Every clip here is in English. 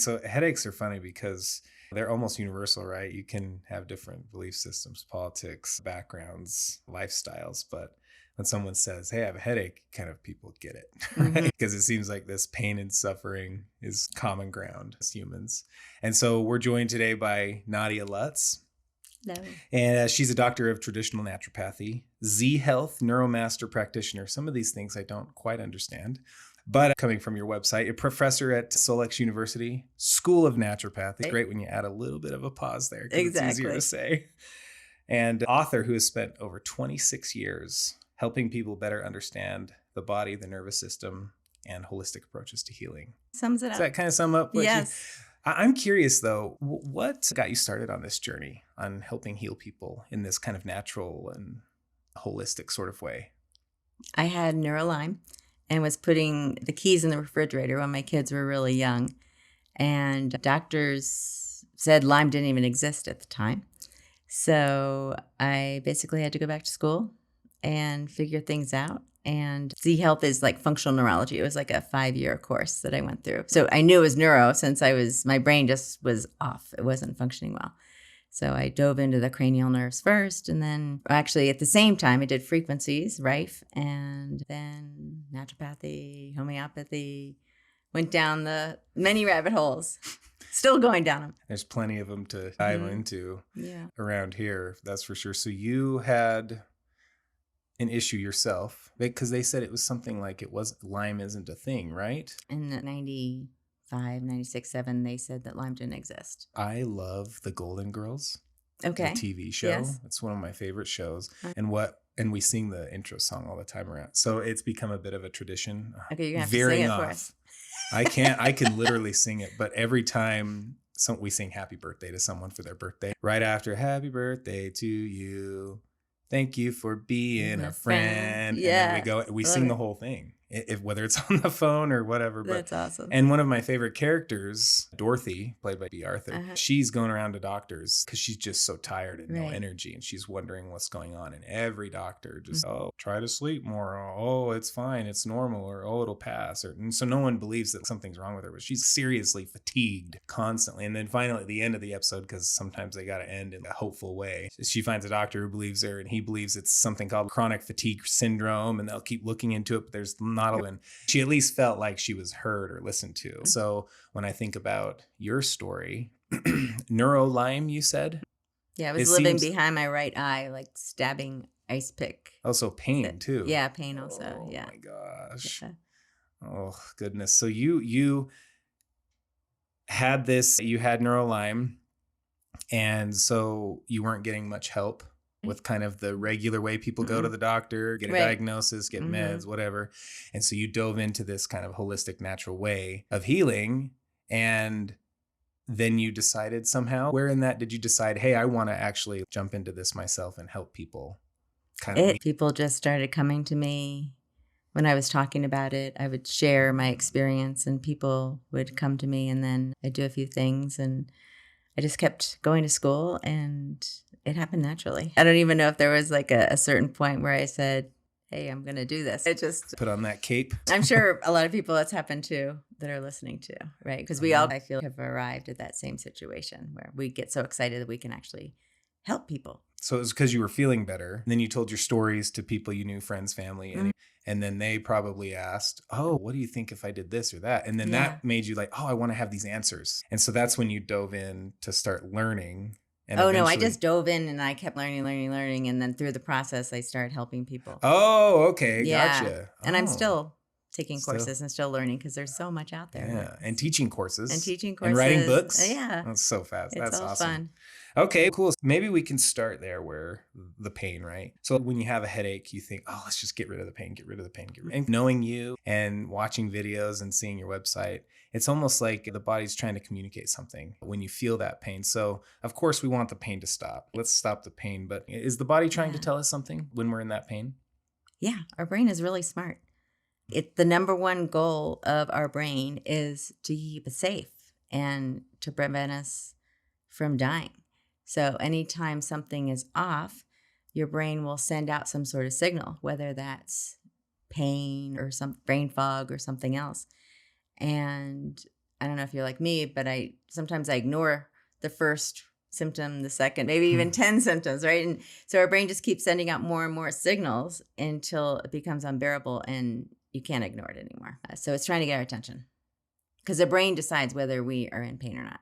So headaches are funny because they're almost universal, right? You can have different belief systems, politics, backgrounds, lifestyles, but when someone says, "Hey, I have a headache," kind of people get it, right? Because it seems like this pain and suffering is common ground as humans. And so we're joined today by Nadia Lutz. Hello. And she's a doctor of traditional naturopathy, Z-Health Neuro Master Practitioner. Some of these things I don't quite understand. But coming from your website, a professor at Solex University, School of Naturopathy. It's great when you add a little bit of a pause there because it's easier to say. And author who has spent over 26 years helping people better understand the body, the nervous system, and holistic approaches to healing. Sums it up. Does that kind of sum up what Yes. I'm curious, though, what got you started on this journey on helping heal people in this kind of natural and holistic sort of way? I had Lyme and was putting the keys in the refrigerator when my kids were really young. And doctors said Lyme didn't even exist at the time. So I basically had to go back to school and figure things out. And Z-Health is like functional neurology. It was like a 5-year course that I went through. So I knew it was neuro since my brain just was off. It wasn't functioning well. So I dove into the cranial nerves first. And then actually at the same time, I did frequencies, Rife, and then naturopathy, homeopathy, went down the many rabbit holes. Still going down them. There's plenty of them to dive into around here, that's for sure. So you had an issue yourself because they said it was something like Lyme isn't a thing, right? In the 95, 96, 7, they said that Lyme didn't exist. I love The Golden Girls. Okay. The TV show. Yes. It's one of my favorite shows. And we sing the intro song all the time around. So it's become a bit of a tradition. Okay, you're going to have to sing it for us. I can literally sing it, but every time we sing happy birthday to someone for their birthday, right after happy birthday to you, thank you for being a friend. Yeah. And then we sing the whole thing, whether it's on the phone or whatever. That's awesome. And one of my favorite characters, Dorothy, played by B. Arthur, she's going around to doctors because she's just so tired and no energy. And she's wondering what's going on. And every doctor just, try to sleep more. Oh, it's fine. It's normal. Or, it'll pass. And so no one believes that something's wrong with her. But she's seriously fatigued constantly. And then finally at the end of the episode, because sometimes they got to end in a hopeful way, she finds a doctor who believes her. And he believes it's something called chronic fatigue syndrome. And they'll keep looking into it. But there's not and she at least felt like she was heard or listened to. So when I think about your story, Lyme, you said? Yeah, it was living behind my right eye, like stabbing ice pick. Also pain too. Yeah, pain also. Oh yeah. my gosh. Yeah. Oh goodness. So you had you had Lyme, and so you weren't getting much help with kind of the regular way people go to the doctor, get a diagnosis, get meds, whatever. And so you dove into this kind of holistic, natural way of healing. And then you decided somehow, where in that did you decide, hey, I want to actually jump into this myself and help people? People just started coming to me when I was talking about it. I would share my experience and people would come to me, and then I'd do a few things, and I just kept going to school, and it happened naturally. I don't even know if there was like a certain point where I said, hey, I'm going to do this. It just put on that cape. I'm sure a lot of people that's happened to that are listening to, right? Because we all, I feel, have arrived at that same situation where we get so excited that we can actually help people. So it was because you were feeling better. And then you told your stories to people you knew, friends, family, and then they probably asked, oh, what do you think if I did this or that? And then that made you like, oh, I want to have these answers. And so that's when you dove in to start learning. And no, I just dove in and I kept learning. And then through the process, I started helping people. Oh, okay. Yeah. Gotcha. And I'm still taking courses and still learning because there's so much out there. Yeah. And teaching courses. And writing books. Yeah. That's so fast. It's That's all awesome. fun. Okay, cool. Maybe we can start there where the pain, right? So when you have a headache, you think, oh, let's just get rid of the pain, And knowing you and watching videos and seeing your website, it's almost like the body's trying to communicate something when you feel that pain. So of course we want the pain to stop. Let's stop the pain. But is the body trying to tell us something when we're in that pain? Yeah, our brain is really smart. The number one goal of our brain is to keep us safe and to prevent us from dying. So anytime something is off, your brain will send out some sort of signal, whether that's pain or some brain fog or something else. And I don't know if you're like me, but sometimes I ignore the first symptom, the second, maybe even 10 symptoms, right? And so our brain just keeps sending out more and more signals until it becomes unbearable and you can't ignore it anymore. So it's trying to get our attention because the brain decides whether we are in pain or not.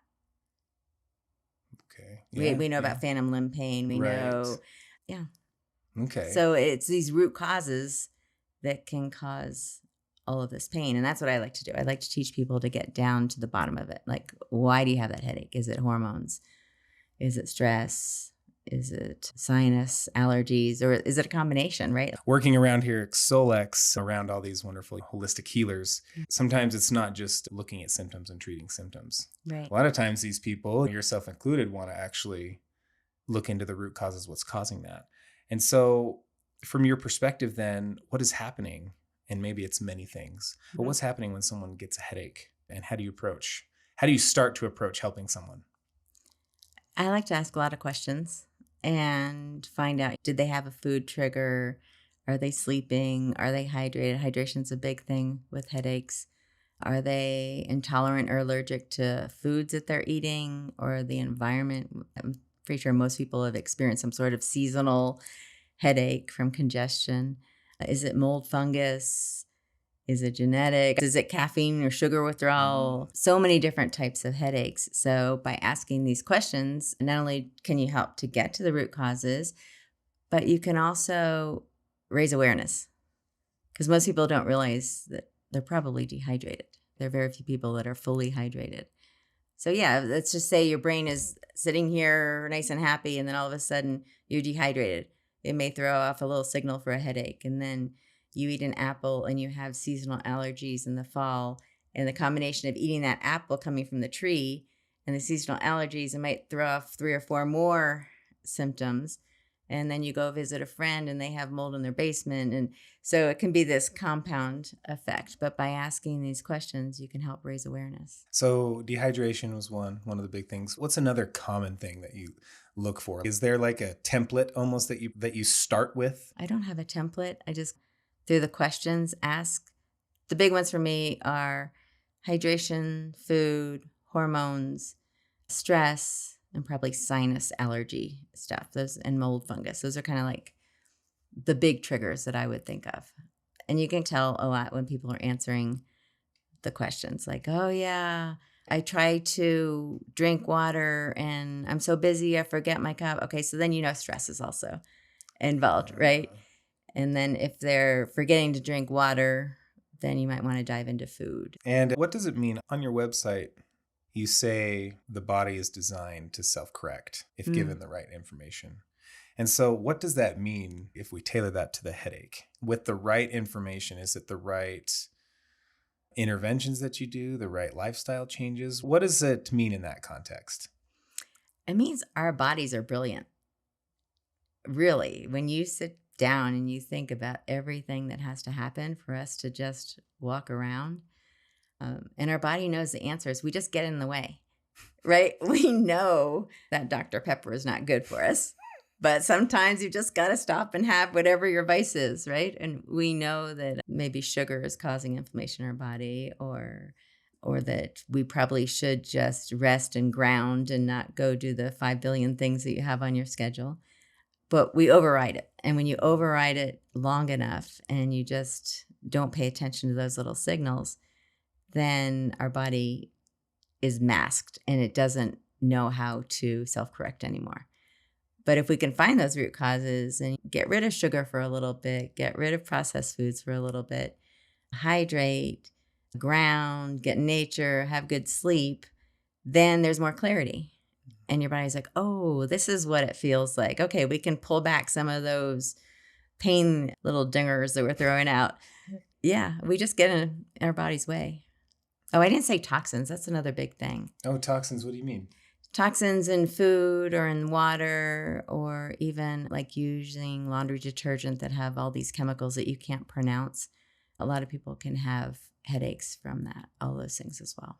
Okay. Yeah, we know about phantom limb pain. We know. Yeah. Okay. So it's these root causes that can cause all of this pain. And that's what I like to do. I like to teach people to get down to the bottom of it. Like, why do you have that headache? Is it hormones? Is it stress? Is it sinus, allergies, or is it a combination, right? Working around here at Solex, around all these wonderful holistic healers, sometimes it's not just looking at symptoms and treating symptoms. Right. A lot of times these people, yourself included, want to actually look into the root causes, what's causing that. And so from your perspective then, what is happening? And maybe it's many things, but what's happening when someone gets a headache? And how do you start to approach helping someone? I like to ask a lot of questions and find out, did they have a food trigger? Are they sleeping? Are they hydrated? Hydration's a big thing with headaches. Are they intolerant or allergic to foods that they're eating or the environment? I'm pretty sure most people have experienced some sort of seasonal headache from congestion. Is it mold, fungus? Is it genetic? Is it caffeine or sugar withdrawal? So many different types of headaches. So by asking these questions, not only can you help to get to the root causes, but you can also raise awareness. Because most people don't realize that they're probably dehydrated. There are very few people that are fully hydrated. So yeah, let's just say your brain is sitting here nice and happy, and then all of a sudden you're dehydrated. It may throw off a little signal for a headache, and then you eat an apple and you have seasonal allergies in the fall, and the combination of eating that apple coming from the tree and the seasonal allergies, it might throw off 3 or 4 more symptoms. And then you go visit a friend and they have mold in their basement. And so it can be this compound effect. But by asking these questions, you can help raise awareness. So dehydration was one of the big things. What's another common thing that you look for? Is there like a template almost that you start with? I don't have a template. I just, through the questions, ask. The big ones for me are hydration, food, hormones, stress, and probably sinus allergy stuff. Those and mold, fungus. Those are kind of like the big triggers that I would think of. And you can tell a lot when people are answering the questions like, oh yeah, I try to drink water and I'm so busy I forget my cup. Okay, so then stress is also involved, right? And then if they're forgetting to drink water, then you might want to dive into food. And what does it mean on your website? You say the body is designed to self-correct if given the right information. And so what does that mean if we tailor that to the headache? With the right information, is it the right interventions that you do, the right lifestyle changes? What does it mean in that context? It means our bodies are brilliant. Really, when you sit down and you think about everything that has to happen for us to just walk around, and our body knows the answers. We just get in the way, right? We know that Dr. Pepper is not good for us, but sometimes you just got to stop and have whatever your vice is, right? And we know that maybe sugar is causing inflammation in our body, or that we probably should just rest and ground and not go do the 5 billion things that you have on your schedule. But we override it. And when you override it long enough and you just don't pay attention to those little signals, then our body is masked and it doesn't know how to self-correct anymore. But if we can find those root causes and get rid of sugar for a little bit, get rid of processed foods for a little bit, hydrate, ground, get in nature, have good sleep, then there's more clarity. And your body's like, oh, this is what it feels like. Okay, we can pull back some of those pain little dingers that we're throwing out. Yeah, we just get in our body's way. Oh, I didn't say toxins. That's another big thing. Oh, toxins. What do you mean? Toxins in food or in water, or even like using laundry detergent that have all these chemicals that you can't pronounce. A lot of people can have headaches from that, all those things as well.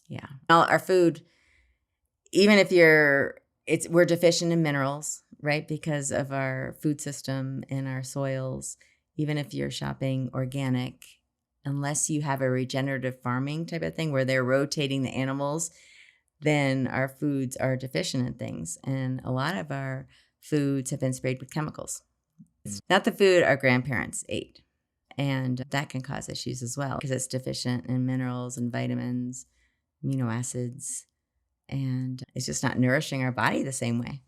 Yeah. Our food, even if we're deficient in minerals, right? Because of our food system and our soils, even if you're shopping organic, unless you have a regenerative farming type of thing where they're rotating the animals, then our foods are deficient in things. And a lot of our foods have been sprayed with chemicals. It's not the food our grandparents ate. And that can cause issues as well because it's deficient in minerals and vitamins, amino acids, and it's just not nourishing our body the same way.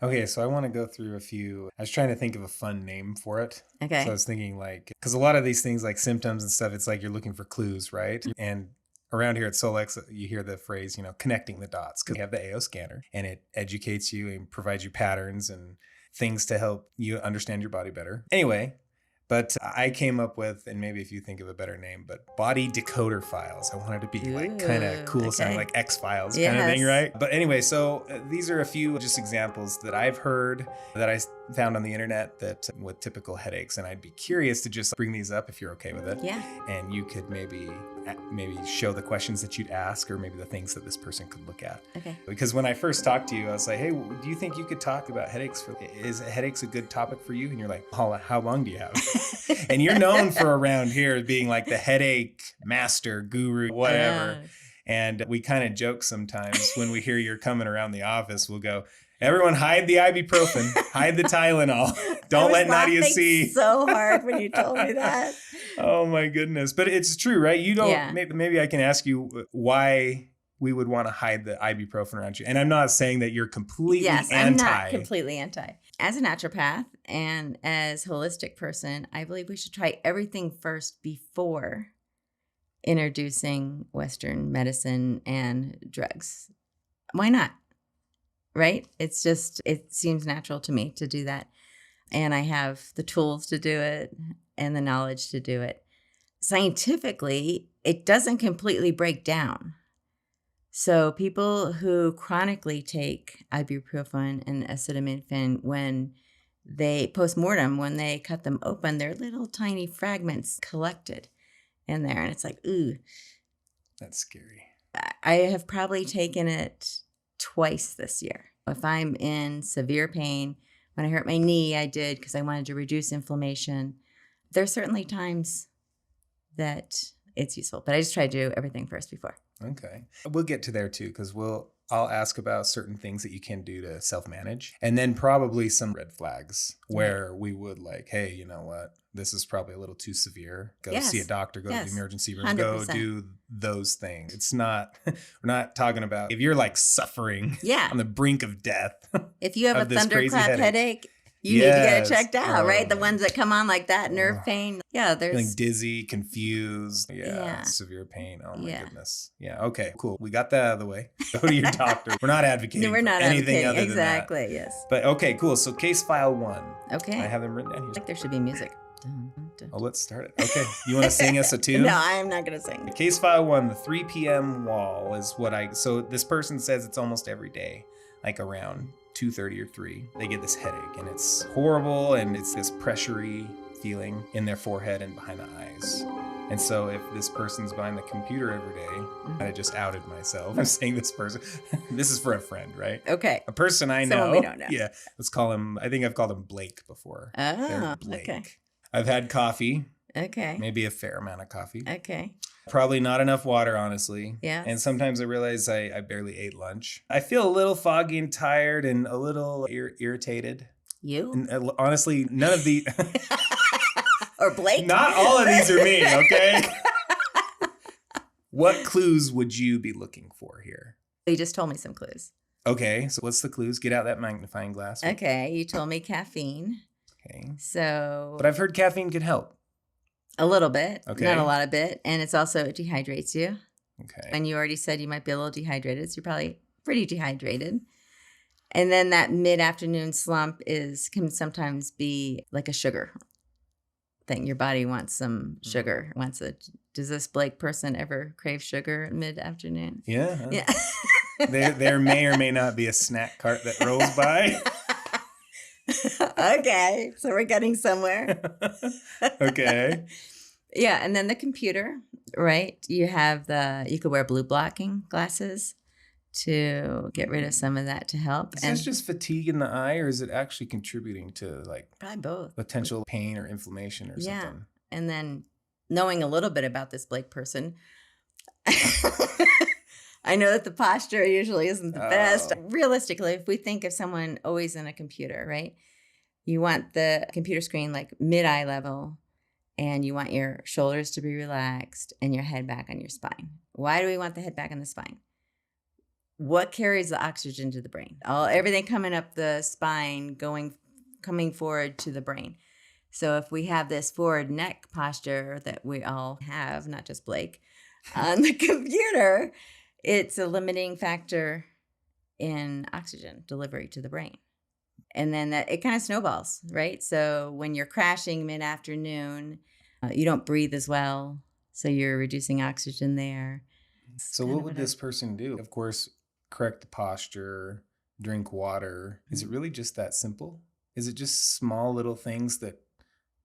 Okay, so I want to go through a few. I was trying to think of a fun name for it. Okay. So I was thinking like, because a lot of these things like symptoms and stuff, it's like you're looking for clues, right? And around here at Solex, you hear the phrase, connecting the dots, because we have the AO scanner and it educates you and provides you patterns and things to help you understand your body better. Anyway, but I came up with, and maybe if you think of a better name, but body decoder files. I wanted to be like kind of cool, sounding like X-Files kind of thing, right? But anyway, so these are a few just examples that I've heard that I found on the internet that with typical headaches, and I'd be curious to just bring these up if you're okay with it. Yeah. And you could maybe show the questions that you'd ask or maybe the things that this person could look at. Okay. Because when I first talked to you, I was like, hey, do you think you could talk about headaches? Is headaches a good topic for you? And you're like, how long do you have? And you're known for around here being like the headache master, guru, whatever. And we kind of joke sometimes when we hear you're coming around the office, we'll go, everyone hide the ibuprofen, hide the Tylenol. Don't let Nadia see. So hard when you told me that. Oh my goodness. But it's true, right? You don't, maybe I can ask you why we would want to hide the ibuprofen around you. And I'm not saying that you're completely anti. I'm not completely anti. As a naturopath and as a holistic person, I believe we should try everything first before introducing Western medicine and drugs. Why not? Right? It seems natural to me to do that. And I have the tools to do it and the knowledge to do it. Scientifically, it doesn't completely break down. So people who chronically take ibuprofen and acetaminophen, when they post-mortem, when they cut them open, they're little tiny fragments collected in there. And it's like, ooh. That's scary. I have probably taken it twice this year. If I'm in severe pain, when I hurt my knee, I did because I wanted to reduce inflammation. There's certainly times that it's useful, but I just try to do everything first before. Okay. We'll get to there too, because I'll ask about certain things that you can do to self-manage, and then probably some red flags where we would like, hey, you know what? This is probably a little too severe. Go see a doctor, go to the emergency room, 100%. Go do those things. It's not, we're not talking about if you're like suffering on the brink of death. If you have a thunderclap headache, you need to get it checked out, right? The ones that come on like that, nerve pain. Yeah, there's feeling dizzy, confused. Severe pain. Oh my goodness. Yeah. Okay, cool. We got that out of the way. Go to your doctor. We're not advocating for anything other than that. Exactly, yes. But okay, cool. So case file 1. Okay. I have them written down here. I think there should be music. Oh, let's start it. Okay. You want to sing us a tune? No, I'm not going to sing. Case file 1, the 3 p.m. wall is so this person says it's almost every day, like around 2:30 or 3, they get this headache and it's horrible and it's this pressury feeling in their forehead and behind the eyes. And so if this person's behind the computer every day, I just outed myself. I'm saying this person, this is for a friend, right? Okay. A person I know. Someone we don't know. Yeah. Let's call him, I think I've called him Blake before. Oh, they're Blake. Okay. I've had coffee. Okay. Maybe a fair amount of coffee. Okay. Probably not enough water, honestly. Yeah. And sometimes I realize I barely ate lunch. I feel a little foggy and tired and a little irritated. You? And, honestly, none of the... Or Blake? Not all of these are me, okay? What clues would you be looking for here? You just told me some clues. Okay, so what's the clues? Get out that magnifying glass. Okay, you told me caffeine. Okay. So... But I've heard caffeine could help. A little bit. Okay. Not a lot of bit. And it dehydrates you. Okay. And you already said you might be a little dehydrated, so you're probably pretty dehydrated. And then that mid-afternoon slump can sometimes be like a sugar thing. Your body wants some sugar. Does this Blake person ever crave sugar mid-afternoon? Yeah. Yeah. There may or may not be a snack cart that rolls by. Okay, so we're getting somewhere. Okay. Yeah, and then the computer, right? You could wear blue blocking glasses to get rid of some of that to help. Is this just fatigue in the eye, or is it actually contributing to like probably both potential pain or inflammation or something? And then knowing a little bit about this Blake person, I know that the posture usually isn't the best. Realistically, if we think of someone always in a computer, right? You want the computer screen like mid-eye level, and you want your shoulders to be relaxed and your head back on your spine. Why do we want the head back on the spine? What carries the oxygen to the brain? Everything coming up the spine, coming forward to the brain. So if we have this forward neck posture that we all have, not just Blake, on the computer, it's a limiting factor in oxygen delivery to the brain. And then it kind of snowballs, right? So when you're crashing mid-afternoon, you don't breathe as well. So you're reducing oxygen there. So what would this person do? Of course, correct the posture, drink water. Is it really just that simple? Is it just small little things that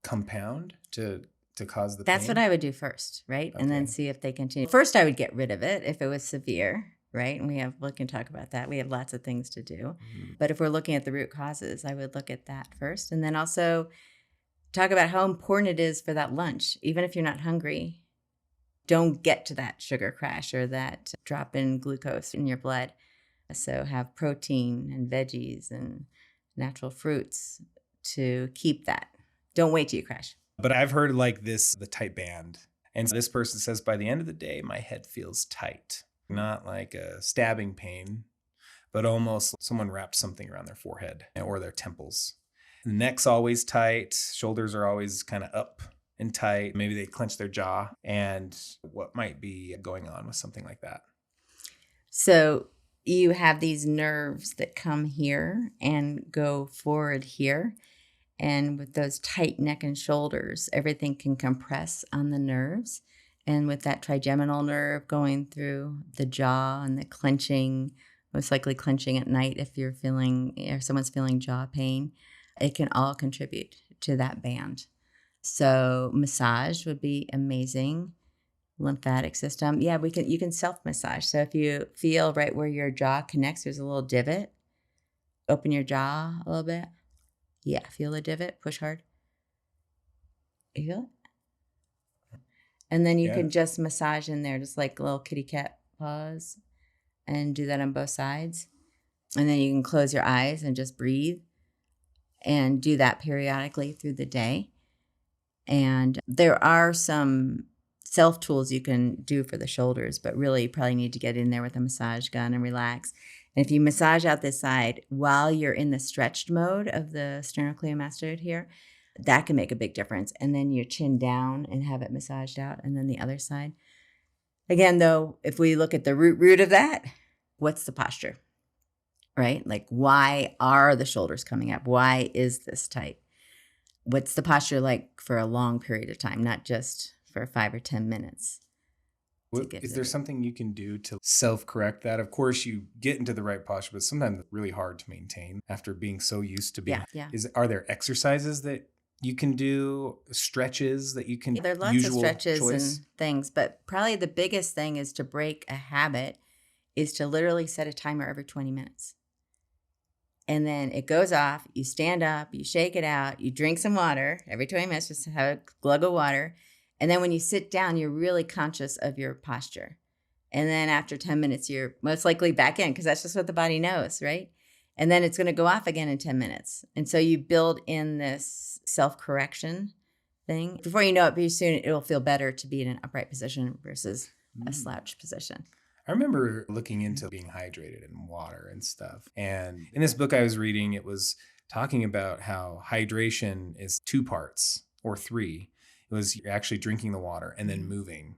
compound to cause the pain? That's what I would do first, right? Okay. And then see if they continue. First, I would get rid of it if it was severe, right? And we can talk about that. We have lots of things to do. Mm-hmm. But if we're looking at the root causes, I would look at that first. And then also talk about how important it is for that lunch. Even if you're not hungry, don't get to that sugar crash or that drop in glucose in your blood. So have protein and veggies and natural fruits to keep that. Don't wait till you crash. But I've heard the tight band. And this person says, by the end of the day, my head feels tight. Not like a stabbing pain, but almost someone wrapped something around their forehead or their temples. The neck's always tight. Shoulders are always kind of up and tight. Maybe they clench their jaw. And what might be going on with something like that? So you have these nerves that come here and go forward here. And with those tight neck and shoulders, everything can compress on the nerves. And with that trigeminal nerve going through the jaw and the clenching, most likely clenching at night if someone's feeling jaw pain, it can all contribute to that band. So massage would be amazing. Lymphatic system. Yeah, you can self-massage. So if you feel right where your jaw connects, there's a little divot. Open your jaw a little bit. Yeah, feel the divot, push hard. You feel it? And then you can just massage in there, just like a little kitty cat paws, and do that on both sides. And then you can close your eyes and just breathe and do that periodically through the day. And there are some self tools you can do for the shoulders, but really you probably need to get in there with a massage gun and relax. And if you massage out this side while you're in the stretched mode of the sternocleidomastoid here, that can make a big difference. And then your chin down and have it massaged out, and then the other side. Again, though, if we look at the root of that, what's the posture, right? Like, why are the shoulders coming up? Why is this tight? What's the posture like for a long period of time, not just for 5 or 10 minutes? Is there something you can do to self-correct that? Of course, you get into the right posture, but sometimes it's really hard to maintain after being so used to being. Yeah. Are there exercises that you can do, stretches that you can? There are lots of stretches and things, but probably the biggest thing is to break a habit is to literally set a timer every 20 minutes. And then it goes off, you stand up, you shake it out, you drink some water every 20 minutes, just have a glug of water. And then when you sit down, you're really conscious of your posture. And then after 10 minutes, you're most likely back in because that's just what the body knows, right? And then it's going to go off again in 10 minutes. And so you build in this self-correction thing. Before you know it, pretty soon it'll feel better to be in an upright position versus a slouched position. I remember looking into being hydrated and water and stuff. And in this book I was reading, it was talking about how hydration is 2 parts or 3. It was you're actually drinking the water and then moving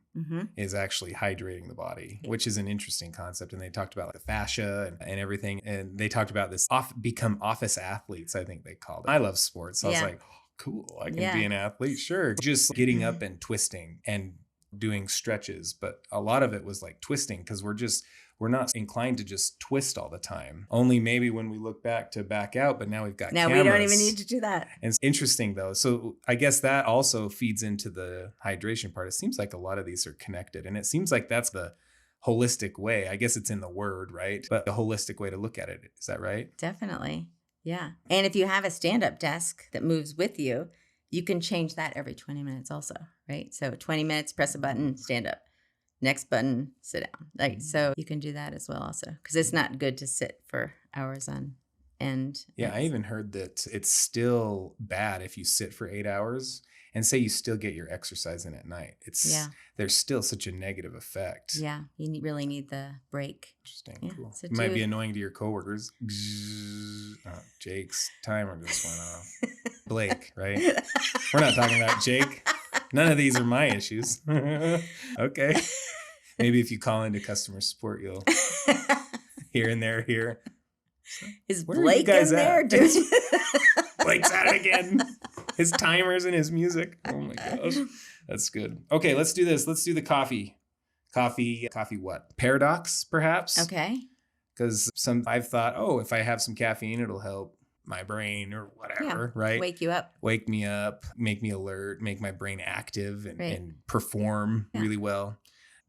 is actually hydrating the body, which is an interesting concept. And they talked about the fascia and everything. And they talked about this become office athletes, I think they called it. I love sports. So I was like, oh, cool, I can be an athlete. Sure. Just getting up and twisting and doing stretches. But a lot of it was like twisting because we're not inclined to just twist all the time. Only maybe when we look back to back out, but now we've got cameras. Now we don't even need to do that. And it's interesting though. So I guess that also feeds into the hydration part. It seems like a lot of these are connected, and it seems like that's the holistic way. I guess it's in the word, right? But the holistic way to look at it. Is that right? Definitely. Yeah. And if you have a stand-up desk that moves with you, You can change that every 20 minutes also, right? So 20 minutes, press a button, stand up. Next button, sit down. Like, so you can do that as well also, because it's not good to sit for hours on end. Yeah, I even heard that it's still bad if you sit for 8 hours and say you still get your exercise in at night. There's still such a negative effect. Yeah, you really need the break. Interesting, Yeah, cool. so It might be annoying to your coworkers. Oh, Jake's timer just went off. Blake, right? We're not talking about Jake. None of these are my issues. Okay. Maybe if you call into customer support, you'll here and there hear. Is Blake in there? Dude? Blake's at it again. His timers and his music. Oh my gosh. That's good. Okay, let's do this. Let's do the coffee. Coffee what? Paradox, perhaps? Okay. Because I've thought, if I have some caffeine, it'll help my brain or whatever, right? Wake you up. Wake me up, make me alert, make my brain active and perform really well.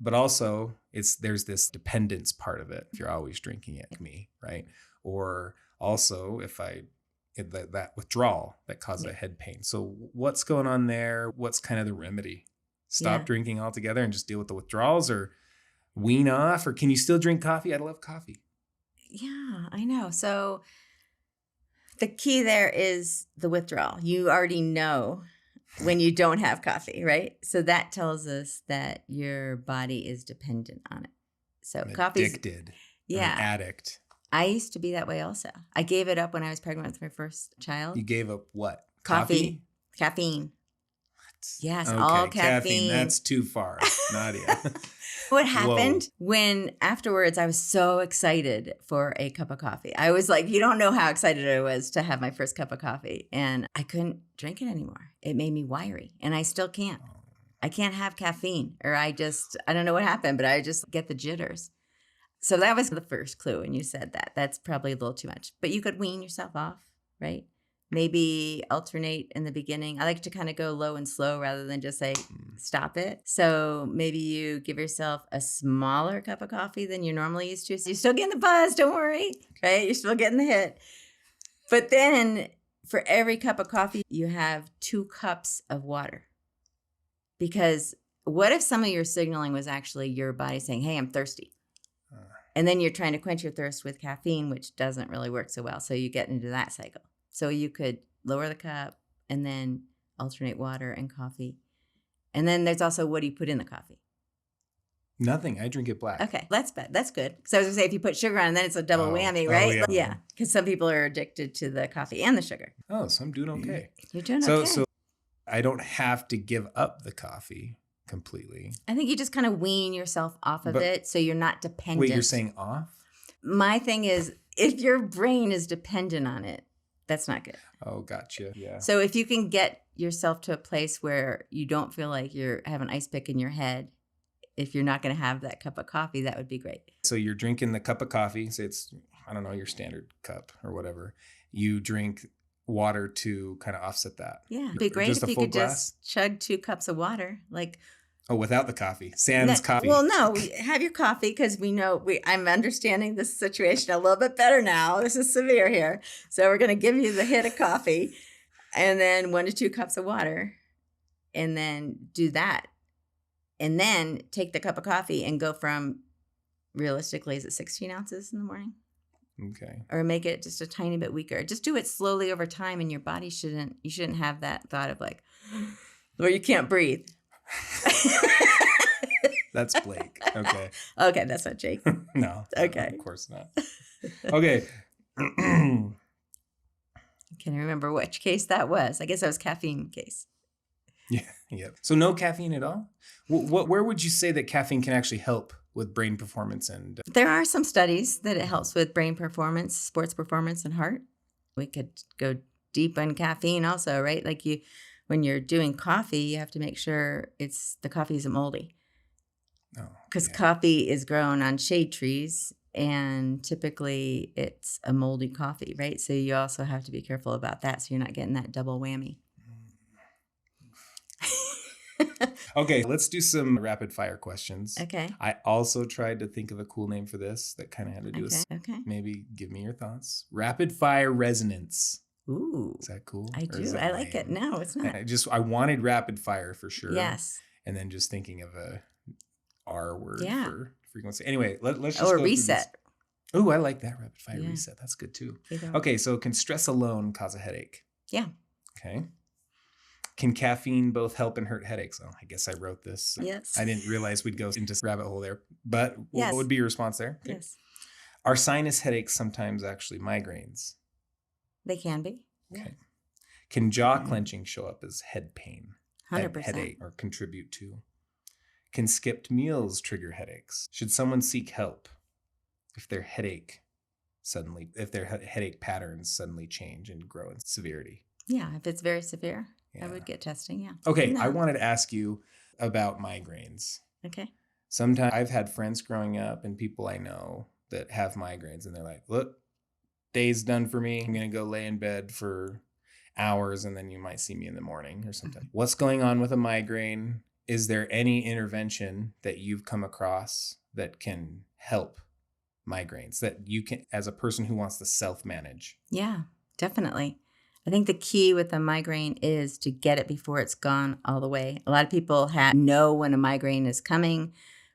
But also there's this dependence part of it. If you're always drinking it, like me, right? Or also that withdrawal that causes a head pain. So what's going on there? What's kind of the remedy? Stop drinking altogether and just deal with the withdrawals, or wean off, or can you still drink coffee? I love coffee. Yeah, I know. So the key there is the withdrawal. You already know when you don't have coffee, right? So that tells us that your body is dependent on it. So coffee's addicted. Yeah. An addict. I used to be that way also. I gave it up when I was pregnant with my first child. You gave up what? Coffee? Caffeine. What? Yes, okay, all caffeine. That's too far, Nadia. What happened when afterwards I was so excited for a cup of coffee. I was like, you don't know how excited I was to have my first cup of coffee. And I couldn't drink it anymore. It made me wiry. And I still can't. I can't have caffeine, or I don't know what happened, but I just get the jitters. So that was the first clue when you said that. That's probably a little too much. But you could wean yourself off, right? Maybe alternate in the beginning. I like to kind of go low and slow rather than just say, stop it. So maybe you give yourself a smaller cup of coffee than you're normally used to. So you're still getting the buzz, don't worry, right? You're still getting the hit. But then for every cup of coffee, you have 2 cups of water. Because what if some of your signaling was actually your body saying, hey, I'm thirsty? And then you're trying to quench your thirst with caffeine, which doesn't really work so well. So you get into that cycle. So you could lower the cup and then alternate water and coffee. And then there's also, what do you put in the coffee? Nothing. I drink it black. Okay, that's bad. That's good. So I was going to say, if you put sugar on, then it's a double whammy, right? Yeah, because some people are addicted to the coffee and the sugar. Oh, so I'm doing okay. You're doing okay. So I don't have to give up the coffee completely. I think you just kind of wean yourself off of it so you're not dependent. Wait, you're saying off? My thing is, if your brain is dependent on it, that's not good. Oh, gotcha. Yeah. So if you can get yourself to a place where you don't feel like you have an ice pick in your head, if you're not going to have that cup of coffee, that would be great. So you're drinking the cup of coffee. Say it's, I don't know, your standard cup or whatever. You drink water to kind of offset that. Yeah. It'd be great if you could just chug 2 cups of water. Without the coffee. Sans coffee. Well, no, have your coffee, because we know I'm understanding this situation a little bit better now. This is severe here. So we're going to give you the hit of coffee and then 1 to 2 cups of water, and then do that. And then take the cup of coffee and go from, realistically, is it 16 ounces in the morning? Okay. Or make it just a tiny bit weaker. Just do it slowly over time, and your body you shouldn't have that thought of like, or you can't breathe. That's Blake. Okay. Okay, that's not Jake. No. Okay. Of course not. Okay. Can I remember which case that was? I guess that was caffeine case. Yeah. Yeah. So no caffeine at all? Where would you say that caffeine can actually help with brain performance? And there are some studies that it helps with brain performance, sports performance, and heart. We could go deep on caffeine also, right? Like when you're doing coffee, you have to make sure the coffee isn't moldy. Because coffee is grown on shade trees, and typically it's a moldy coffee, right? So you also have to be careful about that, so you're not getting that double whammy. Okay, let's do some rapid fire questions. Okay. I also tried to think of a cool name for this that kind of had to do with. Okay. Maybe give me your thoughts. Rapid fire resonance. Ooh. Is that cool? I do. I like it. No, it's not. I wanted rapid fire for sure. Yes. And then just thinking of a R word Yeah. for frequency. Anyway, let's just Or go reset. Oh, I like that rapid fire Yeah. reset. That's good too. Either Okay, so can stress alone cause a headache? Yeah. Okay. Can caffeine both help and hurt headaches? Oh, I guess I wrote this. Yes. I didn't realize we'd go into rabbit hole there. But Yes. what would be your response there? Okay. Yes. Are sinus headaches sometimes actually migraines? They can be. Okay. Can jaw clenching show up as head pain? 100%. Headache or contribute to? Can skipped meals trigger headaches? Should someone seek help if their headache patterns suddenly change and grow in severity? Yeah, if it's very severe, Yeah. I would get testing. Yeah. Okay, No. I wanted to ask you about migraines. Okay. Sometimes I've had friends growing up and people I know that have migraines, and they're like, look, day's done for me. I'm going to go lay in bed for hours, and then you might see me in the morning or something. What's going on with a migraine? Is there any intervention that you've come across that can help migraines, that you can, as a person who wants to self-manage? Yeah, definitely. I think the key with a migraine is to get it before it's gone all the way. A lot of people know when a migraine is coming,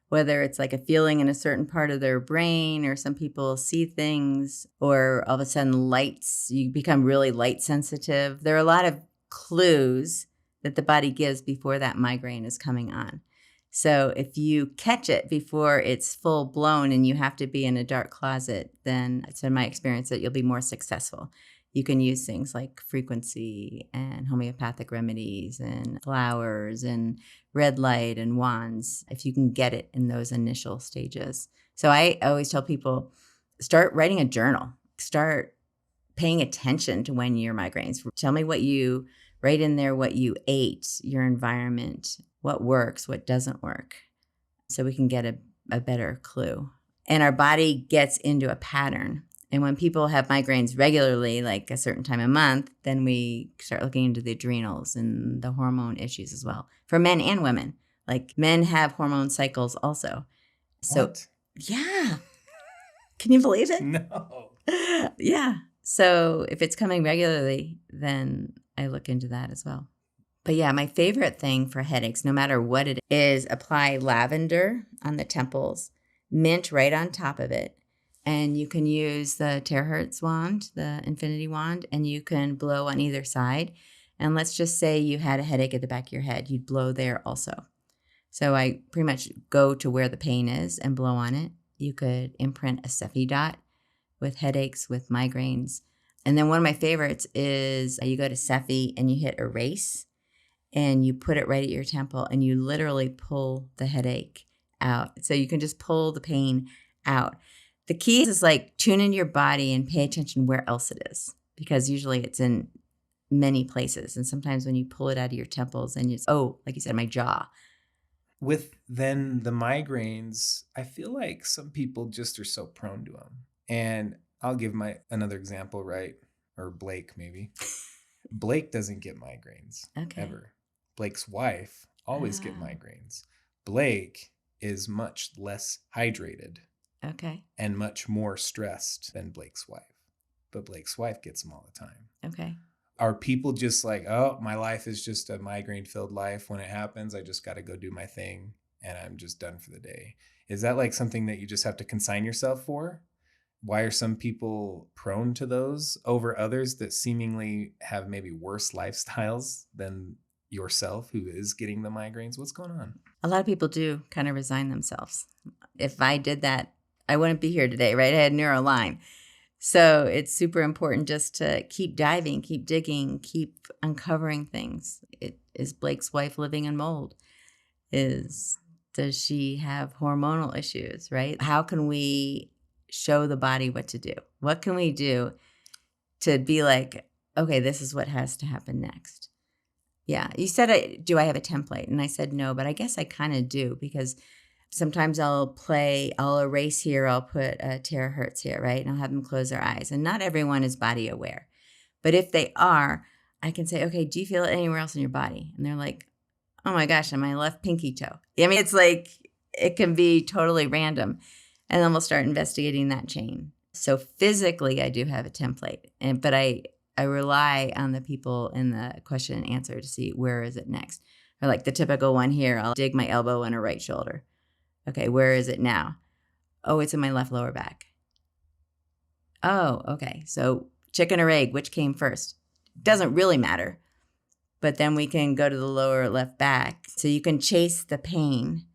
whether it's like a feeling in a certain part of their brain, or some people see things, or all of a sudden you become really light sensitive. There are a lot of clues that the body gives before that migraine is coming on. So if you catch it before it's full blown and you have to be in a dark closet, then it's in my experience that you'll be more successful. You can use things like frequency and homeopathic remedies and flowers and red light and wands if you can get it in those initial stages. So I always tell people, start writing a journal. Start paying attention to when your migraines. Tell me write in there what you ate, your environment, what works, what doesn't work, so we can get a better clue. And our body gets into a pattern. And when people have migraines regularly, like a certain time a month, then we start looking into the adrenals and the hormone issues as well. For men and women. Like men have hormone cycles also. So, What? Yeah. Can you believe it? No. Yeah. So if it's coming regularly, then I look into that as well. But yeah, my favorite thing for headaches, no matter what it is, apply lavender on the temples, mint right on top of it. And you can use the Terahertz wand, the infinity wand, and you can blow on either side. And let's just say you had a headache at the back of your head. You'd blow there also. So I pretty much go to where the pain is and blow on it. You could imprint a Cephi dot with headaches, with migraines. And then one of my favorites is you go to Cephi and you hit erase and you put it right at your temple and you literally pull the headache out. So you can just pull the pain out. The key is like tune into your body and pay attention where else it is, because usually it's in many places. And sometimes when you pull it out of your temples and like you said, my jaw. With then the migraines, I feel like some people just are so prone to them. And I'll give another example, right? Or Blake, maybe. Blake doesn't get migraines ever. Blake's wife always get migraines. Blake is much less hydrated. Okay. And much more stressed than Blake's wife. But Blake's wife gets them all the time. Okay. Are people just like, oh, my life is just a migraine-filled life. When it happens, I just got to go do my thing and I'm just done for the day. Is that like something that you just have to consign yourself for? Why are some people prone to those over others that seemingly have maybe worse lifestyles than yourself, who is getting the migraines? What's going on? A lot of people do kind of resign themselves. If I did that, I wouldn't be here today, right? I had Lyme. So it's super important just to keep diving, keep digging, keep uncovering things. Is Blake's wife living in mold? Does she have hormonal issues, right? How can we show the body what to do? What can we do to be like, okay, this is what has to happen next? Yeah. You said, do I have a template? And I said, no, but I guess I kind of do, because sometimes I'll erase here, I'll put a terahertz here, right? And I'll have them close their eyes. And not everyone is body aware. But if they are, I can say, okay, do you feel it anywhere else in your body? And they're like, oh my gosh, on my left pinky toe. I mean, it's like, it can be totally random. And then we'll start investigating that chain. So physically, I do have a template. But I I rely on the people in the question and answer to see where is it next. Or like the typical one here, I'll dig my elbow in a right shoulder. Okay, where is it now? Oh, it's in my left lower back. Oh, okay. So chicken or egg, which came first? Doesn't really matter. But then we can go to the lower left back. So you can chase the pain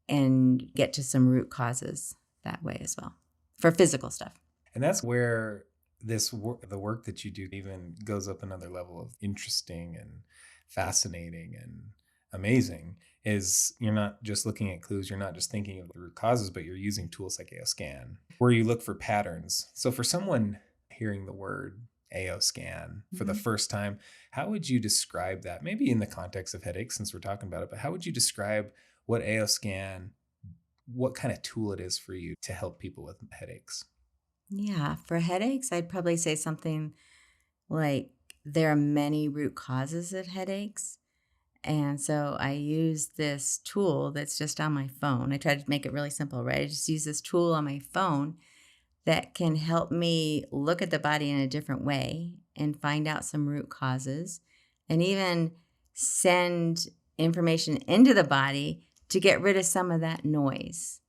and get to some root causes that way as well for physical stuff. And that's where the work that you do even goes up another level of interesting and fascinating and amazing. Is you're not just looking at clues, you're not just thinking of the root causes, but you're using tools like AO Scan, where you look for patterns. So for someone hearing the word AO Scan for the first time, how would you describe that? Maybe in the context of headaches, since we're talking about it, but how would you describe what AO Scan, what kind of tool it is for you to help people with headaches? Yeah, for headaches, I'd probably say something like there are many root causes of headaches. And so I use this tool that's just on my phone. I try to make it really simple, right? I just use this tool on my phone that can help me look at the body in a different way and find out some root causes and even send information into the body to get rid of some of that noise,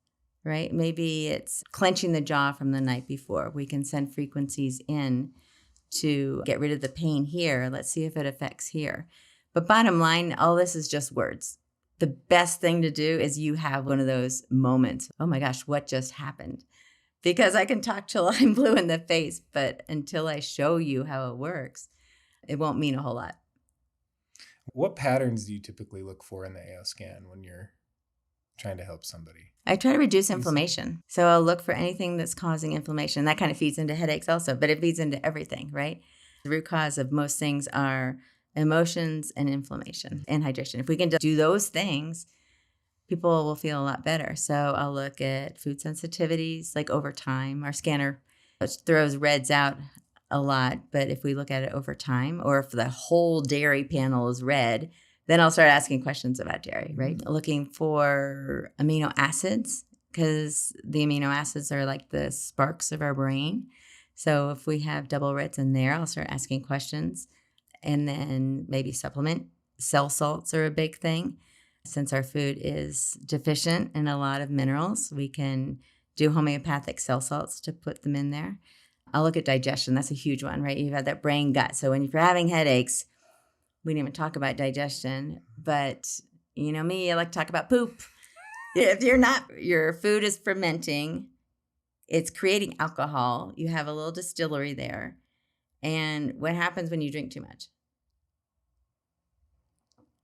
right? Maybe it's clenching the jaw from the night before. We can send frequencies in to get rid of the pain here. Let's see if it affects here. But bottom line, all this is just words. The best thing to do is you have one of those moments. Oh my gosh, what just happened? Because I can talk till I'm blue in the face, but until I show you how it works, it won't mean a whole lot. What patterns do you typically look for in the AO Scan when you're trying to help somebody? I try to reduce inflammation. So I'll look for anything that's causing inflammation. That kind of feeds into headaches also, but it feeds into everything, right? The root cause of most things are emotions and inflammation and hydration. If we can do those things, people will feel a lot better. So I'll look at food sensitivities, like over time. Our scanner throws reds out a lot, but if we look at it over time, or if the whole dairy panel is red, then I'll start asking questions about dairy, right? Looking for amino acids, because the amino acids are like the sparks of our brain. So if we have double reds in there, I'll start asking questions. And then maybe supplement. Cell salts are a big thing. Since our food is deficient in a lot of minerals, we can do homeopathic cell salts to put them in there. I'll look at digestion. That's a huge one, right? You've got that brain gut. So if you're having headaches, we didn't even talk about digestion, but you know me, I like to talk about poop. If your food is fermenting, it's creating alcohol. You have a little distillery there. And what happens when you drink too much?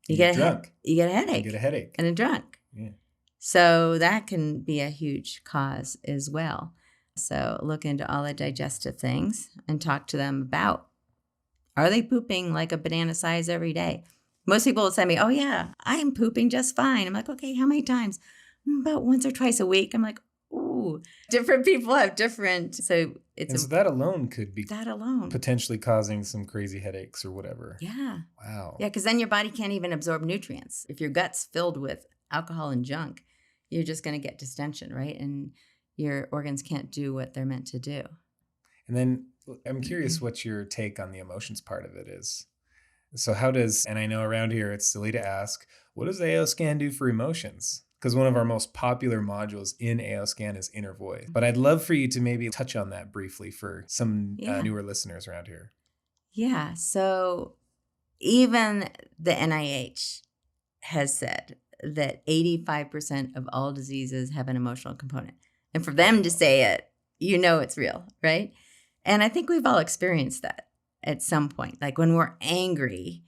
You get drunk. You get a headache. You get a headache. And a drunk. Yeah. So that can be a huge cause as well. So look into all the digestive things and talk to them about, are they pooping like a banana size every day? Most people will say to me, oh yeah, I'm pooping just fine. I'm like, okay, how many times? About once or twice a week. I'm like, ooh, different people have different. So so that alone could be potentially causing some crazy headaches or whatever. Yeah. Wow. Yeah, because then your body can't even absorb nutrients. If your gut's filled with alcohol and junk, you're just going to get distension, right? And your organs can't do what they're meant to do. And then I'm curious what your take on the emotions part of it is. So and I know around here it's silly to ask, what does AO Scan do for emotions? Because one of our most popular modules in AO Scan is inner voice. But I'd love for you to maybe touch on that briefly for some newer listeners around here. Yeah. So even the NIH has said that 85% of all diseases have an emotional component. And for them to say it, you know it's real, right? And I think we've all experienced that at some point. Like when we're angry,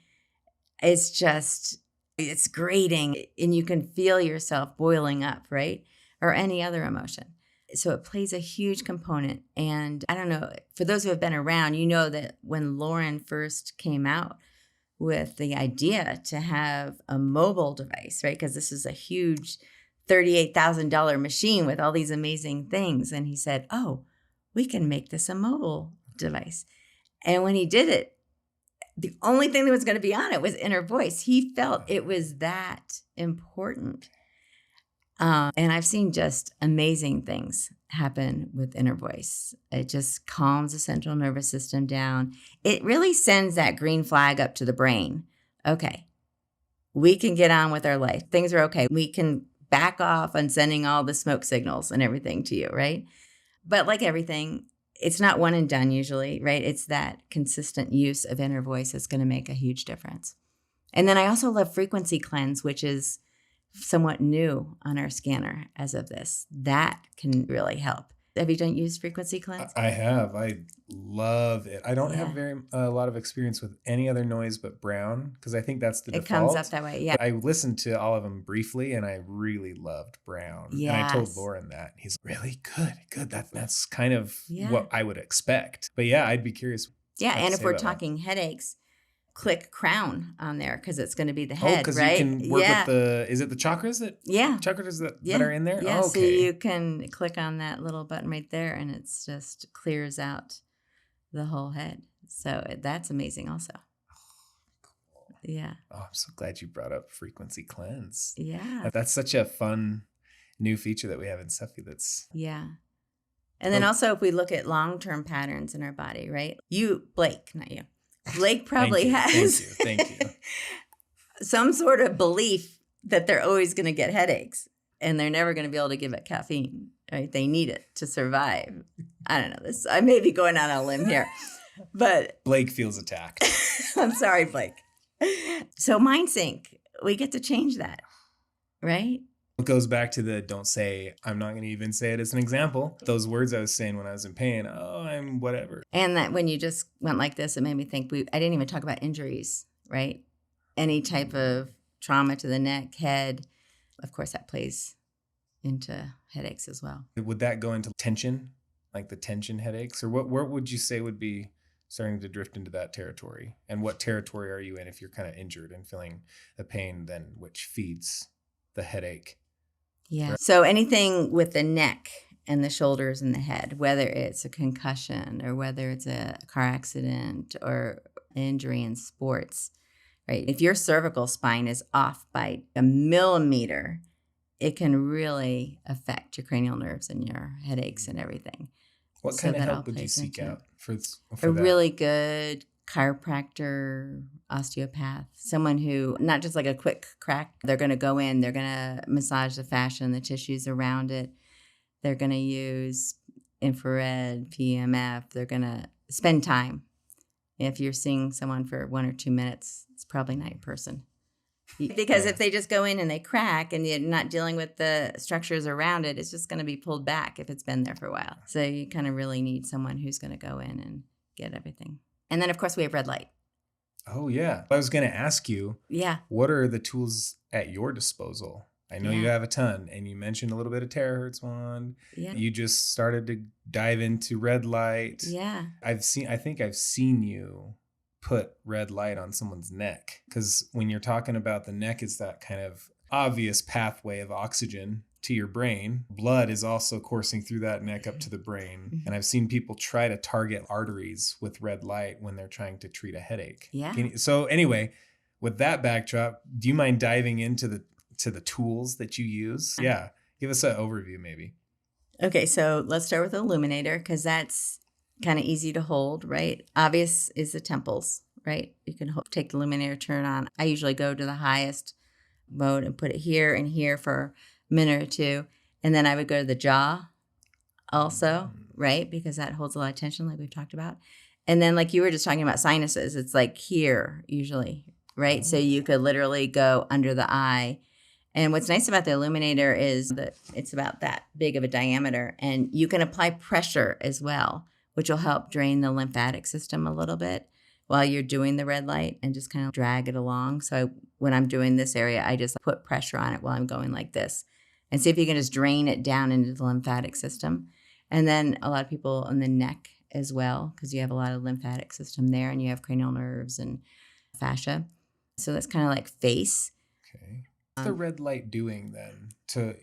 it's grating and you can feel yourself boiling up, right? Or any other emotion. So it plays a huge component. And I don't know, for those who have been around, you know that when Lauren first came out with the idea to have a mobile device, right? Because this is a huge $38,000 machine with all these amazing things. And he said, oh, we can make this a mobile device. And when he did it, the only thing that was going to be on it was inner voice. He felt it was that important. And I've seen just amazing things happen with inner voice. It just calms the central nervous system down. It really sends that green flag up to the brain. Okay, we can get on with our life. Things are okay. We can back off on sending all the smoke signals and everything to you, right? But like everything, it's not one and done usually, right? It's that consistent use of inner voice that's going to make a huge difference. And then I also love frequency cleanse, which is somewhat new on our scanner as of this. That can really help. Have you used frequency cleanse? I have. I love it. I don't have a lot of experience with any other noise but brown, because I think that's the default. It comes up that way, yeah. But I listened to all of them briefly, and I really loved brown. Yes. And I told Lauren that. He's really good. That's kind of what I would expect. But yeah, I'd be curious. Yeah, and if we're talking headaches, click crown on there because it's going to be the head, because right? You can work with is it the chakras that that are in there? Yeah, okay. So you can click on that little button right there and it's just clears out the whole head. So that's amazing also. Cool. Yeah. Oh, I'm so glad you brought up frequency cleanse. Yeah. That's such a fun new feature that we have in Cephi that's... Yeah. And then also if we look at long-term patterns in our body, right? Blake, not you. Blake probably has Thank you. some sort of belief that they're always going to get headaches and they're never going to be able to give it caffeine, right? They need it to survive. I don't know this. I may be going on a limb here, but Blake feels attacked. I'm sorry, Blake. So mind sync, we get to change that, right? It goes back to don't say, I'm not going to even say it as an example. Those words I was saying when I was in pain, I'm whatever. And that when you just went like this, it made me think I didn't even talk about injuries, right? Any type of trauma to the neck, head. Of course, that plays into headaches as well. Would that go into tension, like the tension headaches? Or what would you say would be starting to drift into that territory? And what territory are you in if you're kind of injured and feeling the pain then, which feeds the headache? Yeah. Right. So anything with the neck and the shoulders and the head, whether it's a concussion or whether it's a car accident or injury in sports, right? If your cervical spine is off by a millimeter, it can really affect your cranial nerves and your headaches and everything. What kind of help would you seek out for a that? Really good chiropractor, osteopath, someone who, not just like a quick crack, they're going to go in, they're going to massage the fascia and the tissues around it. They're going to use infrared, PMF. They're going to spend time. If you're seeing someone for 1 or 2 minutes, it's probably not your person. Because if they just go in and they crack and you're not dealing with the structures around it, it's just going to be pulled back if it's been there for a while. So you kind of really need someone who's going to go in and get everything. And then, of course, we have red light. Oh, yeah. I was going to ask you, what are the tools at your disposal? I know you have a ton, and you mentioned a little bit of Terahertz one. Yeah. You just started to dive into red light. Yeah. I think I've seen you put red light on someone's neck, because when you're talking about the neck is that kind of obvious pathway of oxygen to your brain. Blood is also coursing through that neck up to the brain. Mm-hmm. And I've seen people try to target arteries with red light when they're trying to treat a headache. Yeah. So anyway, with that backdrop, do you mind diving into the tools that you use? Yeah. Give us an overview maybe. Okay. So let's start with the illuminator, because that's kind of easy to hold, right? Obvious is the temples, right? You can take the illuminator, turn on. I usually go to the highest mode and put it here and here for a minute or two. And then I would go to the jaw also, right? Because that holds a lot of tension, like we've talked about. And then like you were just talking about sinuses, it's like here usually, right? Mm-hmm. So you could literally go under the eye. And what's nice about the illuminator is that it's about that big of a diameter, and you can apply pressure as well, which will help drain the lymphatic system a little bit while you're doing the red light and just kind of drag it along. So when I'm doing this area, I just put pressure on it while I'm going like this and see if you can just drain it down into the lymphatic system. And then a lot of people on the neck as well, because you have a lot of lymphatic system there and you have cranial nerves and fascia. So that's kind of like face. Okay. What's the red light doing then?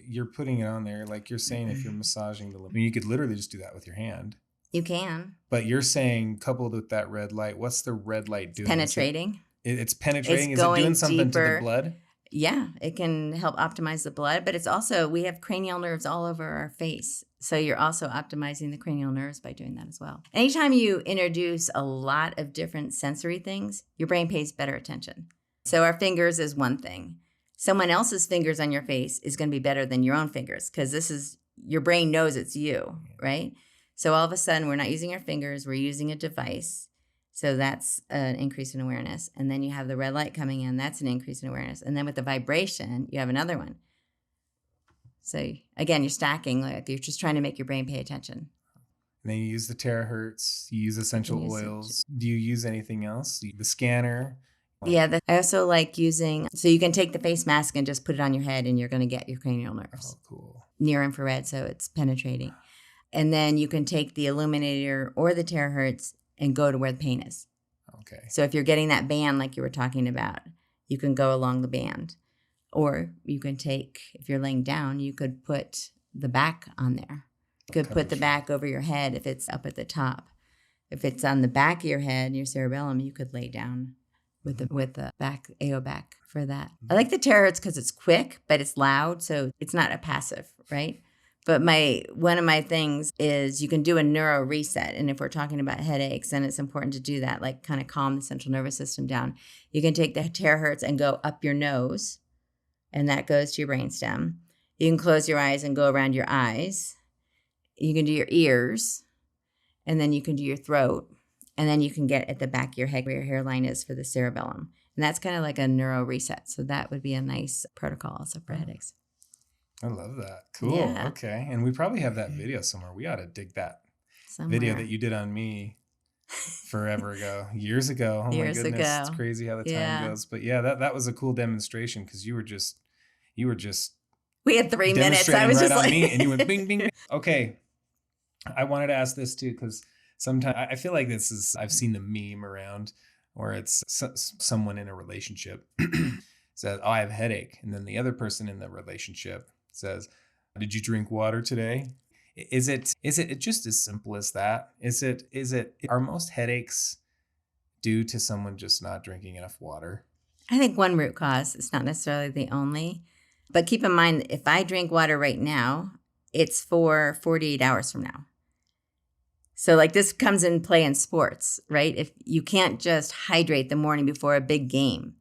You're putting it on there, like you're saying, if you're massaging the lymph, I mean, you could literally just do that with your hand. You can. But you're saying, coupled with that red light, what's the red light doing? Penetrating. It's penetrating. Is it doing something deeper to the blood? Yeah, it can help optimize the blood, but it's also, we have cranial nerves all over our face. So you're also optimizing the cranial nerves by doing that as well. Anytime you introduce a lot of different sensory things, your brain pays better attention. So our fingers is one thing. Someone else's fingers on your face is going to be better than your own fingers because this is, your brain knows it's you, right? So all of a sudden, we're not using our fingers, we're using a device. So that's an increase in awareness. And then you have the red light coming in. That's an increase in awareness. And then with the vibration, you have another one. So again, you're stacking. Like you're just trying to make your brain pay attention. And then you use the terahertz. You use essential oils. Do you use anything else? The scanner? Yeah, I also like using, so you can take the face mask and just put it on your head and you're going to get your cranial nerves. Oh, cool. Near infrared, so it's penetrating. And then you can take the illuminator or the terahertz and go to where the pain is. Okay. So if you're getting that band like you were talking about, you can go along the band. Or you can take, if you're laying down, you could put the back on there. You could put the back over your head if it's up at the top. If it's on the back of your head, your cerebellum, you could lay down with the back, AO back for that. I like the terahertz because it's quick, but it's loud, so it's not a passive, right? But one of my things is you can do a neuro reset. And if we're talking about headaches, then it's important to do that, like kind of calm the central nervous system down. You can take the terahertz and go up your nose, and that goes to your brainstem. You can close your eyes and go around your eyes. You can do your ears, and then you can do your throat. And then you can get at the back of your head where your hairline is for the cerebellum. And that's kind of like a neuro reset. So that would be a nice protocol also for headaches. I love that. Cool. Yeah. Okay. And we probably have that video somewhere. We ought to dig that video that you did on me forever ago, years ago. Oh years my goodness. Ago. It's crazy how the time goes. But yeah, that was a cool demonstration because you were just we had 3 minutes. I was right just on like me and you went bing, bing. Okay. I wanted to ask this too because sometimes I feel like I've seen the meme around where it's someone in a relationship says, oh, I have a headache. And then the other person in the relationship says, did you drink water today? Is it just as simple as that? Are most headaches due to someone just not drinking enough water? I think one root cause. It's not necessarily the only. But keep in mind, if I drink water right now, it's for 48 hours from now. So like this comes in play in sports, right? If you can't just hydrate the morning before a big game,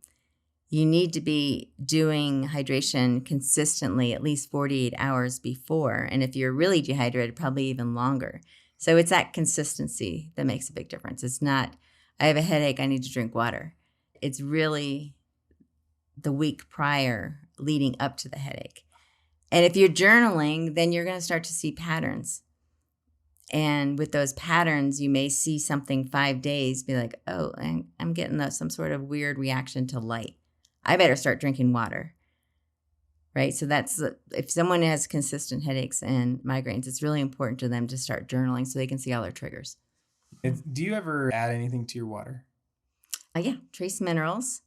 you need to be doing hydration consistently at least 48 hours before. And if you're really dehydrated, probably even longer. So it's that consistency that makes a big difference. It's not, I have a headache, I need to drink water. It's really the week prior leading up to the headache. And if you're journaling, then you're going to start to see patterns. And with those patterns, you may see something 5 days, be like, oh, I'm getting some sort of weird reaction to light. I better start drinking water, right? So if someone has consistent headaches and migraines, it's really important to them to start journaling so they can see all their triggers. Do you ever add anything to your water? Yeah, trace minerals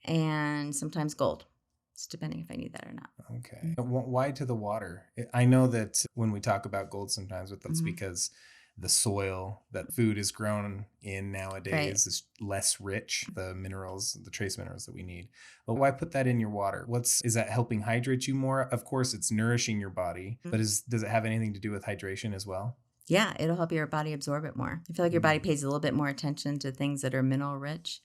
and sometimes gold. It's depending if I need that or not. Okay. Why to the water? I know that when we talk about gold sometimes, that's because the soil that food is grown in nowadays is less rich, the minerals, the trace minerals that we need. But why put that in your water? Is that helping hydrate you more? Of course, it's nourishing your body, but does it have anything to do with hydration as well? Yeah, it'll help your body absorb it more. I feel like your body pays a little bit more attention to things that are mineral rich.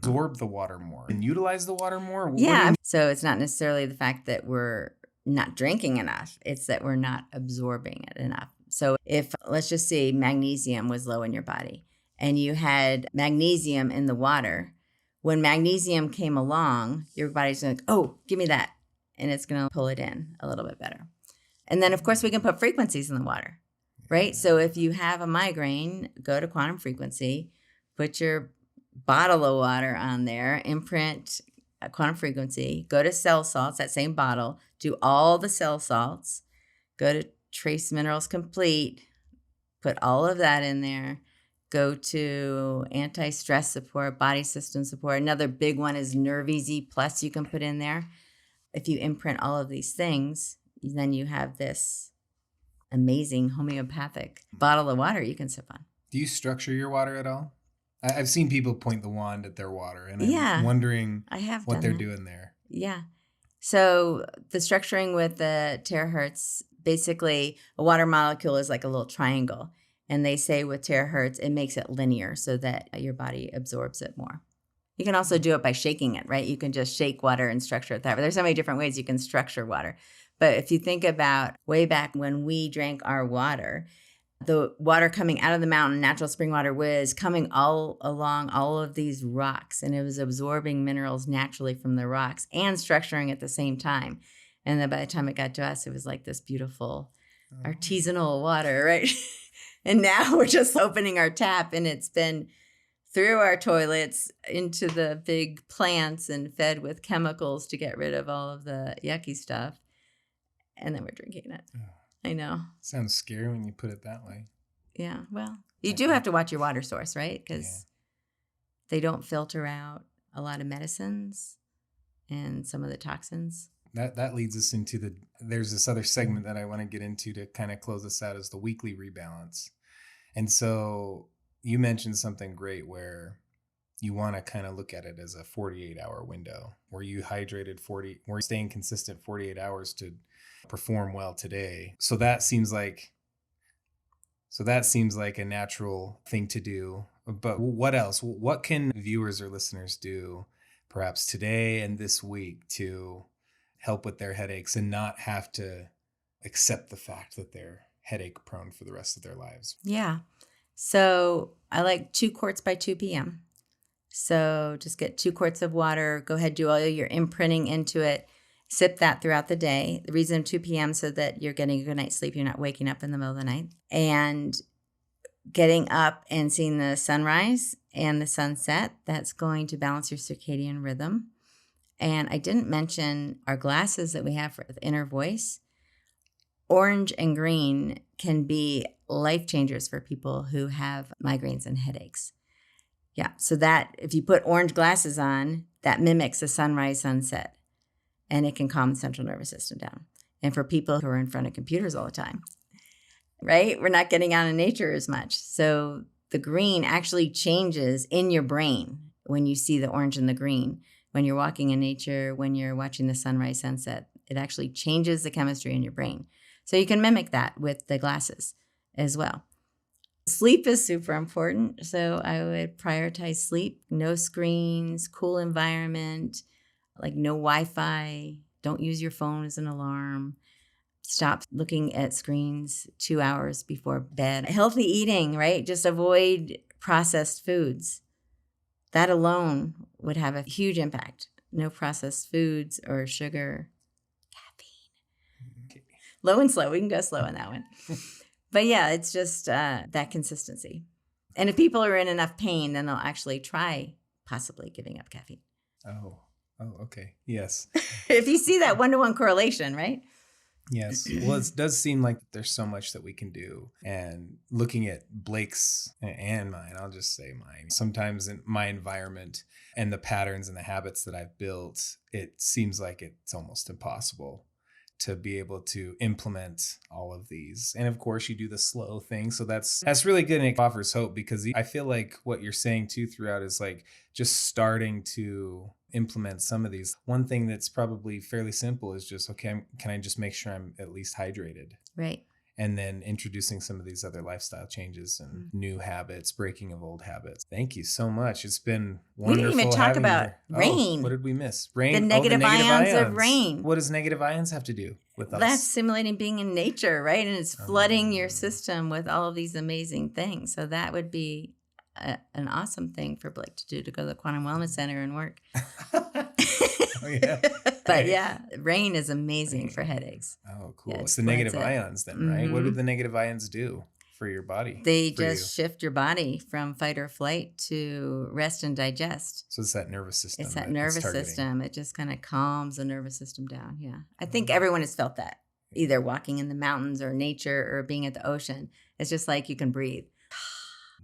Absorb the water more and utilize the water more? Yeah. So it's not necessarily the fact that we're not drinking enough. It's that we're not absorbing it enough. So if, let's just say magnesium was low in your body and you had magnesium in the water, when magnesium came along, your body's like, oh, give me that. And it's going to pull it in a little bit better. And then, of course, we can put frequencies in the water, right? So if you have a migraine, go to quantum frequency, put your bottle of water on there, imprint a quantum frequency, go to cell salts, that same bottle, do all the cell salts, go to trace minerals complete, put all of that in there, go to anti-stress support, body system support. Another big one is Nerve Easy Plus you can put in there. If you imprint all of these things, then you have this amazing homeopathic bottle of water you can sip on. Do you structure your water at all? I've seen people point the wand at their water, and I'm wondering what they're doing there. Yeah. So the structuring with the terahertz, basically a water molecule is like a little triangle. And they say with terahertz, it makes it linear so that your body absorbs it more. You can also do it by shaking it, right? You can just shake water and structure it that way. There's so many different ways you can structure water. But if you think about way back when we drank our water, the water coming out of the mountain, natural spring water, was coming all along all of these rocks, and it was absorbing minerals naturally from the rocks and structuring at the same time. And then by the time it got to us, it was like this beautiful artisanal water, right? And now we're just opening our tap, and it's been through our toilets into the big plants and fed with chemicals to get rid of all of the yucky stuff. And then we're drinking it. I know. Sounds scary when you put it that way. Yeah. Well, you do have to watch your water source, right? Because they don't filter out a lot of medicines and some of the toxins. That leads us into there's this other segment that I want to get into to kind of close this out, is the weekly rebalance. And so you mentioned something great where you want to kind of look at it as a 48-hour window where you hydrated we're staying consistent 48 hours to perform well today. So that seems like a natural thing to do. But what else? What can viewers or listeners do perhaps today and this week to help with their headaches and not have to accept the fact that they're headache prone for the rest of their lives? Yeah. So I like 2 quarts by 2 p.m. So just get 2 quarts of water, go ahead, do all your imprinting into it, sip that throughout the day. The reason 2 p.m. so that you're getting a good night's sleep, you're not waking up in the middle of the night. And getting up and seeing the sunrise and the sunset, that's going to balance your circadian rhythm. And I didn't mention our glasses that we have for the inner voice. Orange and green can be life changers for people who have migraines and headaches. Yeah, so that if you put orange glasses on, that mimics a sunrise, sunset, and it can calm the central nervous system down. And for people who are in front of computers all the time, right? We're not getting out in nature as much. So the green actually changes in your brain when you see the orange and the green. When you're walking in nature, when you're watching the sunrise, sunset, it actually changes the chemistry in your brain. So you can mimic that with the glasses as well. Sleep is super important. So I would prioritize sleep, no screens, cool environment, like no Wi-Fi. Don't use your phone as an alarm. Stop looking at screens 2 hours before bed. Healthy eating, right? Just avoid processed foods. That alone would have a huge impact. No processed foods or sugar. Caffeine. Okay. Low and slow. We can go slow on that one. But yeah, it's just that consistency. And if people are in enough pain, then they'll actually try possibly giving up caffeine. Oh, okay. Yes. If you see that 1-to-1 correlation, right? Yes. Well, it does seem like there's so much that we can do. And looking at Blake's and mine, I'll just say mine, sometimes in my environment and the patterns and the habits that I've built, it seems like it's almost impossible to be able to implement all of these. And of course you do the slow thing. So that's really good. And it offers hope, because I feel like what you're saying too throughout is like just starting to implement some of these. One thing that's probably fairly simple is just, okay, can I just make sure I'm at least hydrated? Right. And then introducing some of these other lifestyle changes and new habits, breaking of old habits. Thank you so much. It's been wonderful. We didn't even talk about rain. What did we miss? Rain. The negative ions of rain. What does negative ions have to do with us? That's simulating being in nature, right? And it's flooding your system with all of these amazing things. So that would be an awesome thing for Blake to do, to go to the Quantum Wellness Center and work. Oh, yeah. But yeah, rain is amazing for headaches. Oh, cool. Yeah, it's the negative ions then, right? Mm-hmm. What do the negative ions do for your body? They just shift your body from fight or flight to rest and digest. So it's that nervous system. It's that nervous system. It just kind of calms the nervous system down. Yeah. I think everyone has felt that, either walking in the mountains or nature or being at the ocean. It's just like you can breathe.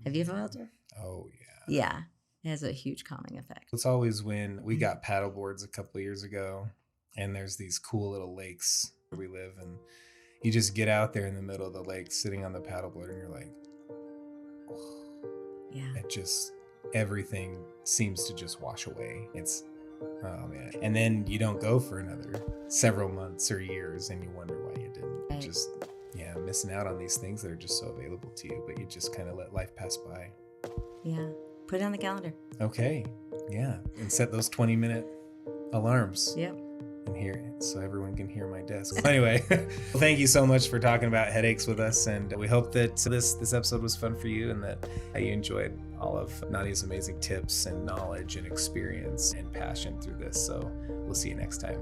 Have you felt it? Oh, yeah. Yeah. It has a huge calming effect. It's always when we got paddle boards a couple of years ago, and there's these cool little lakes where we live, and you just get out there in the middle of the lake sitting on the paddleboard, and you're like, oh, yeah, it just, everything seems to just wash away. It's Oh man. And then you don't go for another several months or years and you wonder why you didn't. Right. Just, missing out on these things that are just so available to you, but you just kind of let life pass by. Yeah. Put it on the calendar. Okay. Yeah. And set those 20-minute alarms. Yep. And hear it so everyone can hear my desk. Anyway, well, thank you so much for talking about headaches with us. And we hope that this episode was fun for you and that you enjoyed all of Nadia's amazing tips and knowledge and experience and passion through this. So we'll see you next time.